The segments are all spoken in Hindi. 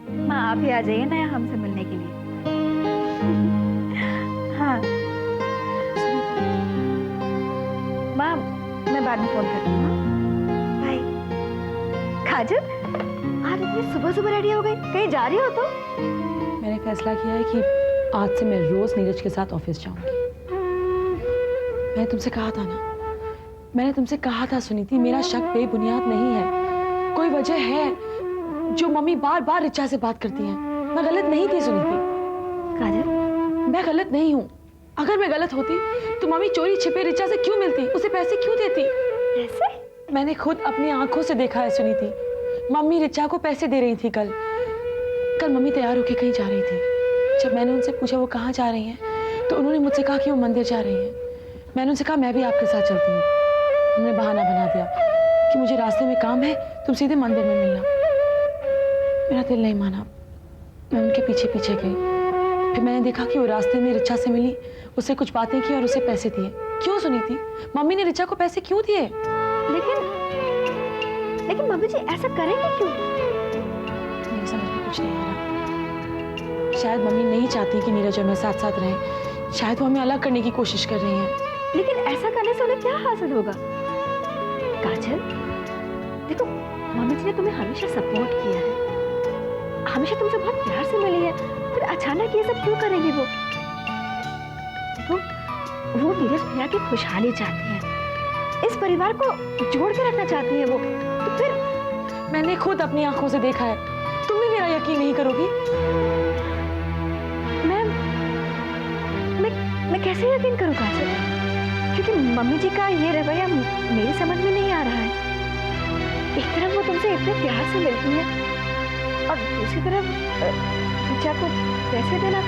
माँ आप ही आ जाइए ना यहाँ हमसे मिलने के लिए। हाँ माँ, मैं बाद में फोन करती हूँ। बाय। काजल, आज इतनी सुबह सुबह रेडी हो गई, कहीं जा रही हो तो? मैंने फैसला किया है कि आज से मैं रोज नीरज के साथ ऑफिस जाऊंगी। मैंने तुमसे कहा था ना, मैंने तुमसे कहा था सुनीति, मेरा शक बेबुनियाद नहीं है। कोई वजह है जो मम्मी बार बार रिचा से बात करती हैं। मैं गलत नहीं थी सुनीति। काजल, मैं गलत नहीं हूँ। अगर मैं गलत होती तो मम्मी चोरी छिपे रिचा से क्यों मिलती, उसे पैसे क्यों देती? कैसे? मैंने खुद अपनी आंखों से देखा है सुनीति। मम्मी रिचा को पैसे दे रही थी। कल मम्मी तैयार होके कहीं जा रही थी। जब मैंने उनसे पूछा वो कहाँ जा रही हैं, तो उन्होंने मुझसे कहा कि वो मंदिर जा रही हैं। मैंने उनसे कहा मैं भी आपके साथ चलती हूँ। उन्होंने बहाना बना दिया कि मुझे रास्ते में काम है, तुम सीधे मंदिर में मिलना। मेरा दिल नहीं माना, मैं उनके पीछे पीछे गई। फिर मैंने देखा कि वो रास्ते में रिचा से मिली, उससे कुछ बातें की और उसे पैसे दिए। क्यों सुनीति, मम्मी ने रिचा को पैसे क्यों दिए? लेकिन मम्मी जी ऐसा करेंगे क्यों? मेरी समझ में कुछ नहीं आ रहा। शायद मम्मी नहीं चाहती कि नीरज और मैं साथ साथ रहें। शायद वो हमें अलग करने की कोशिश कर रही हैं। लेकिन ऐसा करने से उन्हें क्या हासिल होगा? काजल, देखो मम्मी जी ने तुम्हें हमेशा सपोर्ट किया है, हमेशा तुमसे बहुत प्यार से मिली है, फिर अचानक ये सब क्यों करेगी वो? देखो वो नीरज भैया की खुशहाली चाहती है, इस परिवार को जोड़ के रखना चाहती है वो, तो फिर मैंने खुद अपनी आंखों से देखा है। तुम भी मेरा यकीन नहीं करोगी। मैं कैसे यकीन करूं काजल? क्योंकि मम्मी जी का ये रवैया मेरी समझ में नहीं आ रहा है। एक तरफ वो तुमसे इतने प्यार से मिलती है और दूसरी तरफ रिचा को पैसे देना।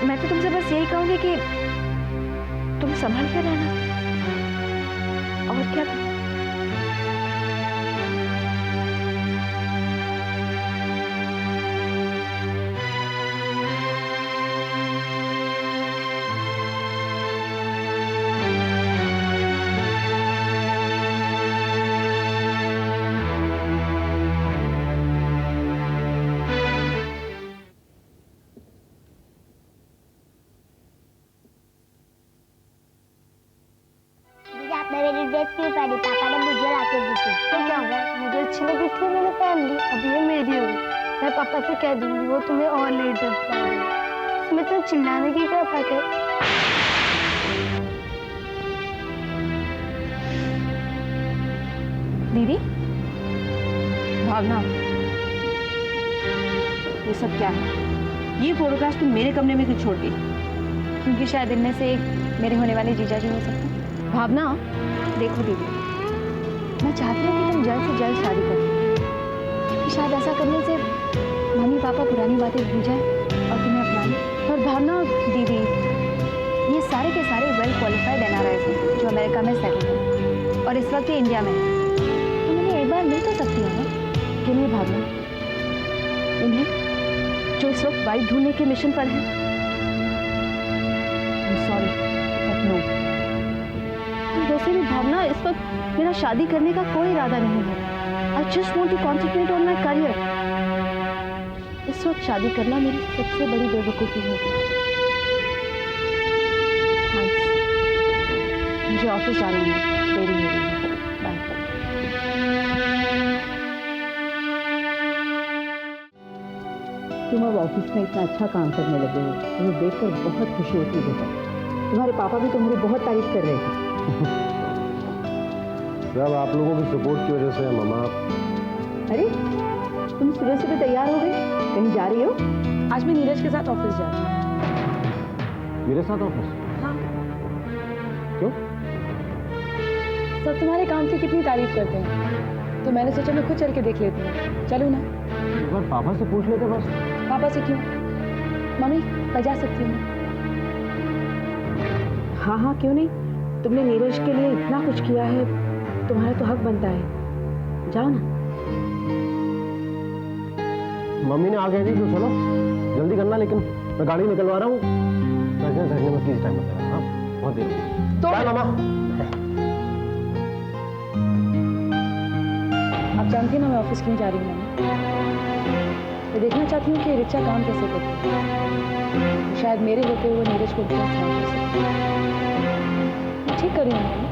मैं तो तुमसे बस यही कहूंगी कि तुम संभल के रहना, और क्या। ड्रेस क्यों पहनी? पापा ने मुझे लाके दी थी। तो क्या हुआ? मुझे अच्छी लगी थी, मैंने पहन ली। अब ये मेरी होगी, मैं पापा से कह दूंगी, वो तुम्हें और नई ड्रेस ला देंगे। इसमें तो चिल्लाने की क्या बात है? दीदी, भावना, ये सब क्या है? ये फोटोग्राफ तुम मेरे कमरे में क्यों छोड़ गई? क्योंकि शायद इनमें से एक मेरे होने वाले जीजा जी हो सकते हैं। भावना, देखो दीदी, मैं चाहती हूँ कि तुम जल्द से जल्द शादी करो, क्योंकि शायद ऐसा करने से मम्मी पापा पुरानी बातें भूल जाए और तुम्हें अपना लें। और भावना दीदी, ये सारे के सारे वेल क्वालिफाइड एनआरआईज हैं जो अमेरिका में सेटल हैं और इस वक्त ये इंडिया में है। तो मैंने एक बार मिल तो सकती हूँ ना? कि नहीं भावना, इन्हें जो इस वक्त वाइफ ढूंढने के मिशन पर है। Sorry but no. वैसे भी भावना, इस वक्त मेरा शादी करने का कोई इरादा नहीं है। I just want to concentrate on my career. इस वक्त शादी करना मेरी सबसे बड़ी बेवकूफ़ी होगी। मुझे ऑफिस जाना है, देरी हो रही है। बाय। तुम अब ऑफिस में इतना अच्छा काम करने लगे हो, तुम्हें देखकर बहुत खुशी होती है बेटा। तुम्हारे पापा भी तुम्हारी बहुत तारीफ कर रहे थे। सब आप लोगों की सपोर्ट की वजह से है मामा। अरे तुम सुबह सुबह तैयार हो गई, कहीं जा रही हो? आज मैं नीरज के साथ ऑफिस जा रही हूँ। मेरे साथ ऑफिस? हाँ। क्यों? सब तुम्हारे काम की कितनी तारीफ करते हैं, तो मैंने सोचा मैं खुद चल के देख लेती हूँ। चलूँ ना? एक बार पापा से पूछ लेते बस। पापा से क्यों? मम्मी, मैं जा सकती हूँ। हाँ हाँ क्यों नहीं, तुमने नीरज के लिए इतना कुछ किया है, तुम्हारा तो हक बनता है। जाओ ना। मम्मी ने आ गई थी तो चलो जल्दी करना, लेकिन मैं गाड़ी निकलवा रहा हूँ। धरने में प्लीज टाइम बताया। हाँ बहुत देर। तो बाय मामा। आप जानती हैं ना मैं ऑफिस क्यों जा रही हूँ मम्मी? मैं देखना चाहती हूँ कि रिचा काम कैसे करती है। शायद मेरे होते हुए नीरज को इन्फ्लुएंस ना कर सकती। ठीक कर रही हूँ मम्मी।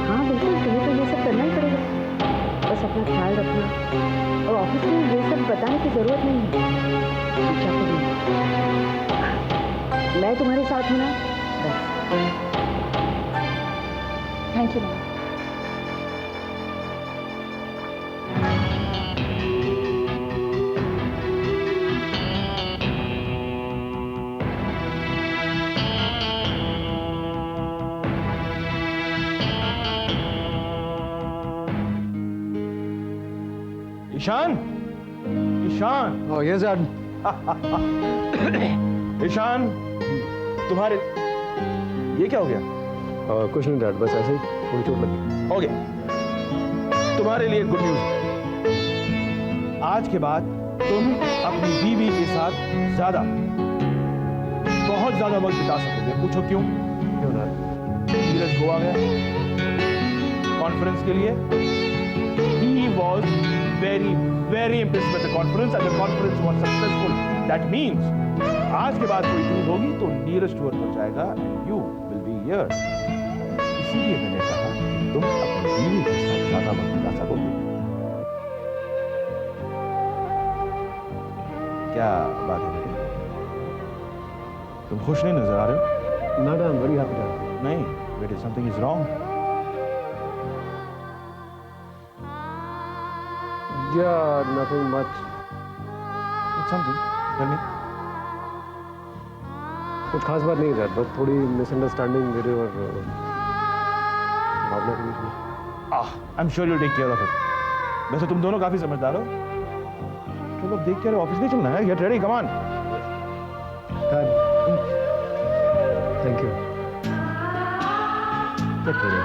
हाँ बिल्कुल, तुम्हें तो ये सब करना ही पड़ेगा। बस अपना ख्याल रखना और ऑफिस में ये सब बताने की जरूरत नहीं है। रिचा को भी। मैं तुम्हारे साथ हूँ ना, बस। Thank you ma'am. Ishan, Ishan, yes dad. Ishan, तुम्हारे ये क्या हो गया? कुछ नहीं डैड, बस ऐसे ही थोड़ी चोट लगी। ओके, तुम्हारे लिए गुड न्यूज। आज के बाद तुम अपनी बीवी के साथ बहुत ज्यादा वक्त बिता सकोगे। पूछो क्यों? क्यों डैड? नीरज गोवा गया कॉन्फ्रेंस के लिए। He was very impressed with the conference and the conference was successful. That means आज के बाद कोई टूर होगी तो नीरज टूर पर जाएगा and you will be here. इसीलिए मैंने कहा कि तुम अपनी बीवी के साथ ज्यादा वक्त बिता सकोगे। क्या बात है बेटे? तुम खुश नहीं नजर आ रहे हो? No, I'm very happy dad. नहीं बेटे, something is wrong. Yeah, nothing much. Something. Tell me. कुछ खास बात नहीं है डैड, बस थोड़ी मिसअंडरस्टैंडिंग मेरे और भावना के बीच में। I'm sure you'll take care of it. वैसे तुम दोनों काफी समझदार हो। चलो देख के ऑफिस नहीं चलना है। Get ready, come on. Dad, thank you. Get ready.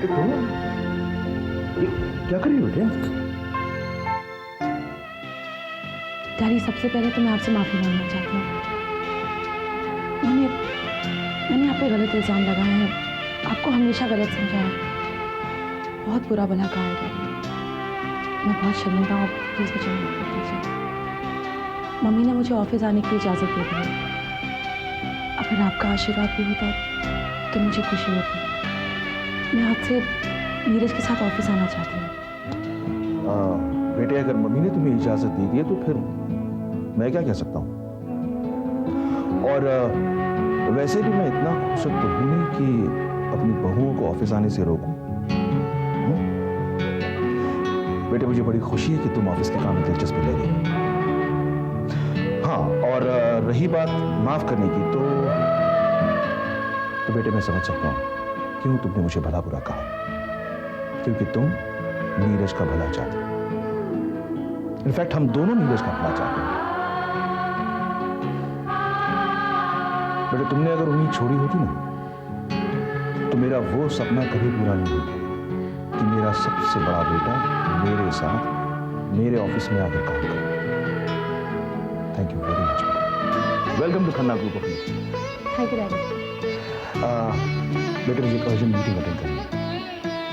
बेटे तुम ये क्या कर रही हो बेटे? डैडी, सबसे पहले तो मैं आपसे माफी मांगना चाहती हूँ। मैंने आप पे गलत इल्जाम लगाए हैं, आपको हमेशा गलत समझा है, बहुत बुरा भला कहा है डैडी। मैं बहुत शर्मिंदा हूँ, प्लीज़ मुझे माफ कर दीजिए। मम्मी ने मुझे ऑफिस आने की इजाज़त दे दी है। अगर आपका आशीर्वाद भी होता तो मुझे खुशी होती। मैं आपसे नीरज के साथ ऑफिस आना चाहती हूँ। बेटे, अगर मम्मी ने तुम्हें इजाजत दे दी है तो फिर मैं क्या कह सकता हूँ? और वैसे भी मैं इतना खुश तो हूं नहीं कि अपनी बहुओं को ऑफिस आने से रोकूं। बेटे, मुझे बड़ी खुशी है कि तुम ऑफिस के काम में दिलचस्पी ले रही। हाँ, और रही बात माफ करने की, तो बेटे मैं समझ सकता हूँ क्यों तुमने मुझे भला बुरा कहा, क्योंकि तुम नीरज का भला चाहते हो। इनफैक्ट हम दोनों नीरज का भला चाहते हैं। बेटे, तुमने अगर उम्मीद छोड़ी होती ना तो मेरा वो सपना कभी पूरा नहीं होता कि मेरा सबसे बड़ा बेटा मेरे साथ मेरे ऑफिस में आकर काम करे। Thank you very much. Welcome to Khanna group of. Thank you daddy. बेटे, मुझे अर्जेंट मीटिंग अटेंड करनी है,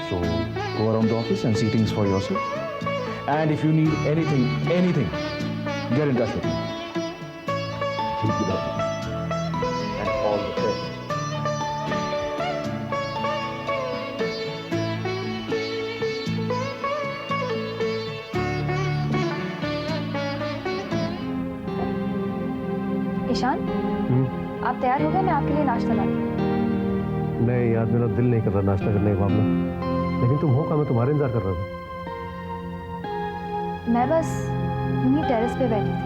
सो go around the office and see things for yourself. And if you need anything, get in touch with me. Keep it up. And all the best. Ishan, आप तैयार हो गए? मैं आपके लिए नाश्ता लाती हूँ। नहीं यार, मेरा दिल नहीं कर रहा नाश्ता करने का भावना, लेकिन तुम हो क्या? मैं तुम्हारे इंतजार कर रहा था। मैं बस यूं ही टेरेस पे बैठी थी।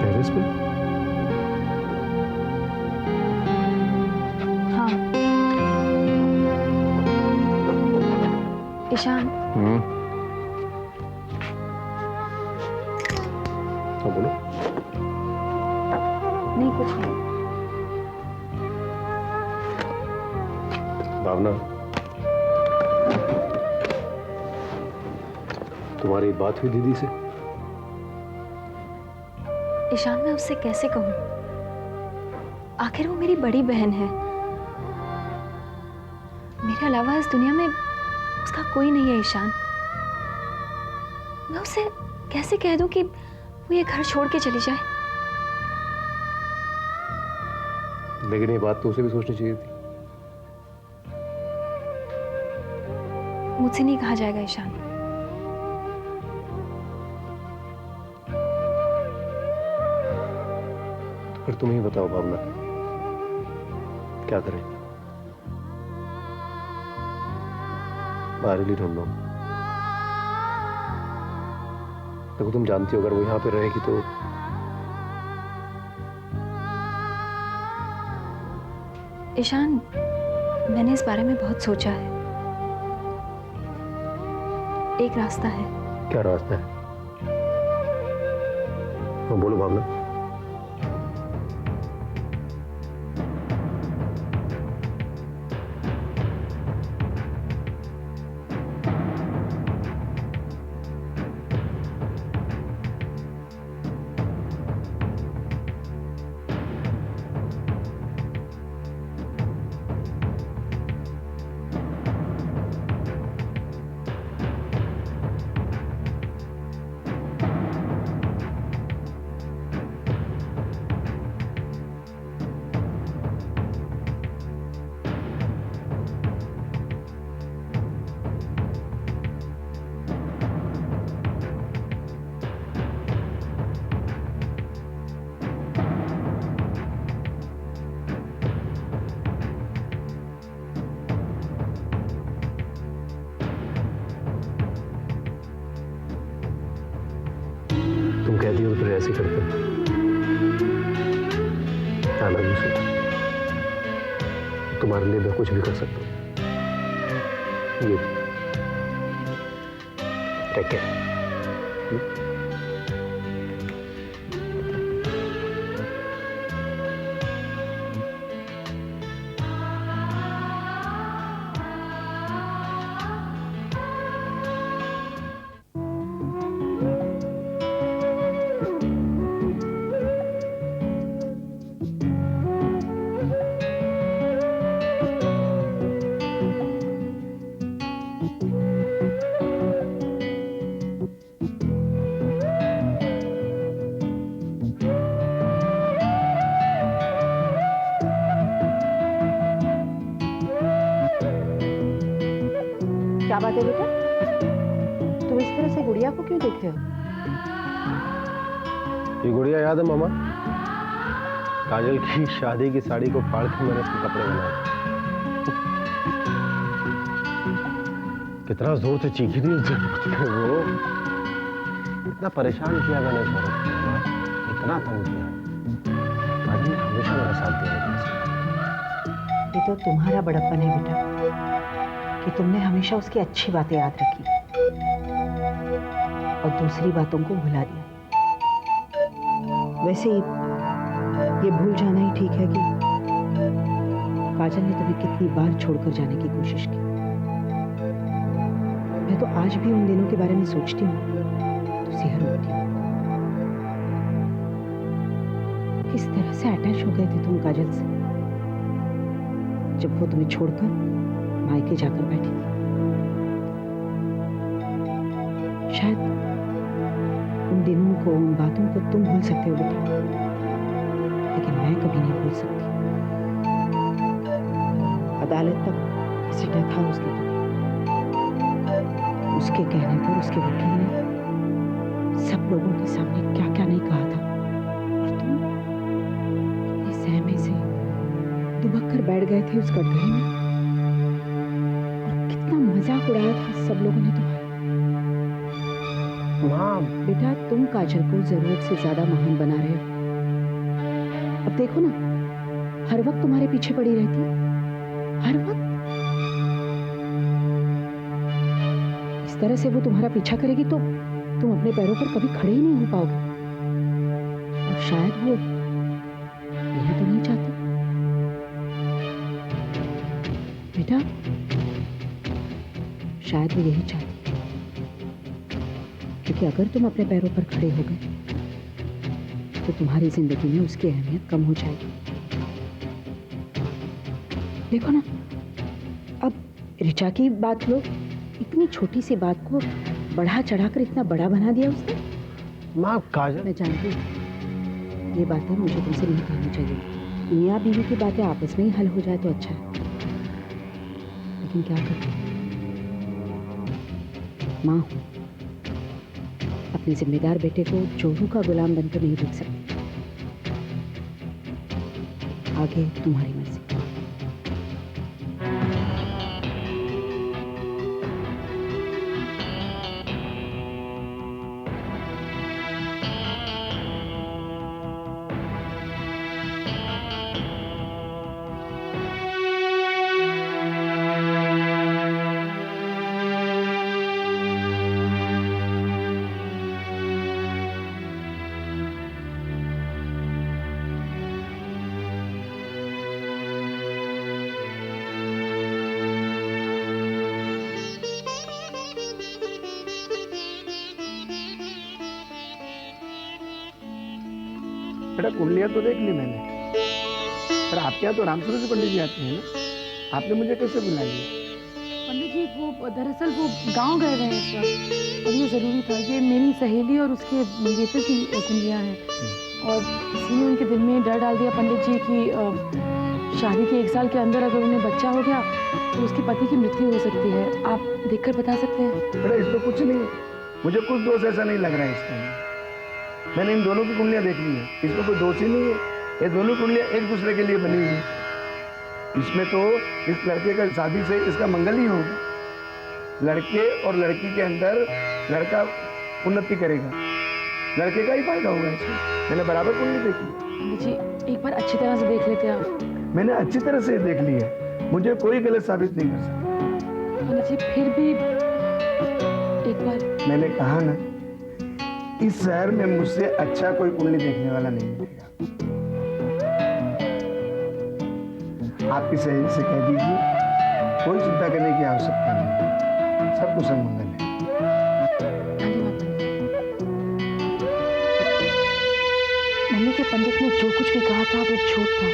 टेरेस पे? हाँ। ईशान, तो बोलो। नहीं कुछ नहीं। भावना, तुम्हारी बात हुई दीदी से? ईशान मैं उससे कैसे कहूँ? आखिर वो मेरी बड़ी बहन है। मेरे अलावा इस दुनिया में उसका कोई नहीं है ईशान। मैं उसे कैसे कह दूं कि वो ये घर छोड़ के चली जाए? लेकिन ये बात तो उसे भी सोचनी चाहिए थी। मुझसे नहीं कहा जाएगा ईशान। तो फिर तुम ही बताओ भावना, क्या करें? बाहर ही ढूंढना। देखो तुम जानती हो अगर वो यहाँ पे रहेगी तो ईशान, मैंने इस बारे में बहुत सोचा है। एक रास्ता है। क्या रास्ता है? हाँ बोलो भावना। तुम कहती हो फिर ऐसे करते हो। I love you, sweet. तुम्हारे लिए मैं कुछ भी कर सकता हूँ। ये टेक केयर। क्या बात है बेटा, तुम इस तरह से गुड़िया को क्यों देख रहे हो? ये गुड़िया याद है मामा? काजल की शादी की साड़ी को फाड़ के मैंने उसके कपड़े बनाए। कितना जोर से चीखी थी उस दिन वो। इतना परेशान किया मैंने उसको, इतना तंग किया। काजल ने हमेशा मेरा साथ दिया। ये तो तुम्हारा बड़प्पन है बेटा कि तुमने हमेशा उसकी अच्छी बातें याद रखी और दूसरी बातों को भुला दिया। वैसे ये भूल जाना ही ठीक है कि काजल ने तुम्हें कितनी बार छोड़कर जाने की कोशिश की। मैं तो आज भी उन दिनों के बारे में सोचती हूँ तो सिहर उठती हूँ। किस तरह से अटैच हो गए थे तुम काजल से जब वो तुम्हें छोड़कर मायके जाकर बैठी थी। शायद उन दिनों को, उन बातों को तुम भूल सकते हो बेटा, लेकिन मैं कभी नहीं भूल सकती। अदालत तक घसीटा था उसने तुम्हें। उसके कहने पर उसके वकील ने सब लोगों के सामने क्या क्या नहीं कहा था, और तुम इतने सहमे से दुबक कर बैठ गए थे उस कटघरे में। मजाक उड़ाया था सब लोगों ने तुम्हारा। माँ बेटा, तुम काजल को जरूरत से ज्यादा महान बना रहे हो। अब देखो ना, हर वक्त तुम्हारे पीछे पड़ी रहती है, हर वक्त। इस तरह से वो तुम्हारा पीछा करेगी तो तुम अपने पैरों पर कभी खड़े ही नहीं हो पाओगे। और शायद वो यही तो नहीं चाहती बेटा, शायद वो यही चाहती है, क्योंकि अगर तुम अपने पैरों पर खड़े हो गए तो तुम्हारी जिंदगी में उसकी अहमियत कम हो जाएगी। देखो ना, अब ऋचा की बात लो, इतनी छोटी सी बात को बढ़ा चढ़ाकर इतना बड़ा बना दिया उसने। माँ काजल, मैं जानती हूँ ये बातें मुझे तुमसे नहीं कहनी चाहिए। मियाँ बीवी की बातें आपस में ही हल हो जाए तो अच्छा है, लेकिन क्या करूं, माँ हूं, अपने जिम्मेदार बेटे को चोरों का गुलाम बनकर नहीं देख सकती। आगे तुम्हारी मर्जी। बेटा कुंडलियाँ तो देख ली मैंने, पर आपके यहाँ तो रामसूरज पंडित जी आते हैं ना, आपने मुझे कैसे बुला लिया? पंडित जी वो दरअसल वो गांव गए हुए हैं इस वक्त, और ये ज़रूरी था। ये मेरी सहेली और उसके मंगेतर की कुंडलियाँ हैं, और किसी ने उनके दिल में डर डाल दिया पंडित जी की शादी के 1 साल के अंदर अगर उन्हें बच्चा हो गया तो उसके पति की मृत्यु हो सकती है। आप देखकर बता सकते हैं? बेटा इसमें कुछ नहीं है, मुझे कुछ दोष ऐसा नहीं लग रहा है इसमें। मैंने इन दोनों की कुंडलियाँ देख ली है, इसमें कोई दोष ही नहीं है। ये दोनों कुंडलियाँ एक दूसरे के लिए बनी हुई है। इसमें तो इस लड़के का शादी से इसका मंगल ही होगा। लड़के और लड़की के अंदर लड़का उन्नति करेगा, लड़के का ही फायदा होगा इसमें। मैंने बराबर कुंडली देखी। पंडित जी एक बार अच्छी तरह से देख लेते हैं आप। मैंने अच्छी तरह से देख ली है, मुझे कोई गलत साबित नहीं कर सकता। पंडित जी फिर भी एक बार। मैंने कहा ना, इस शहर में मुझसे अच्छा कोई कुंडली देखने वाला नहीं मिलेगा। आपकी सहेली से कह दीजिए कोई चिंता करने की आवश्यकता नहीं, सब कुछ मंगल है। मम्मी के पंडित ने जो कुछ भी कहा था वो झूठ था।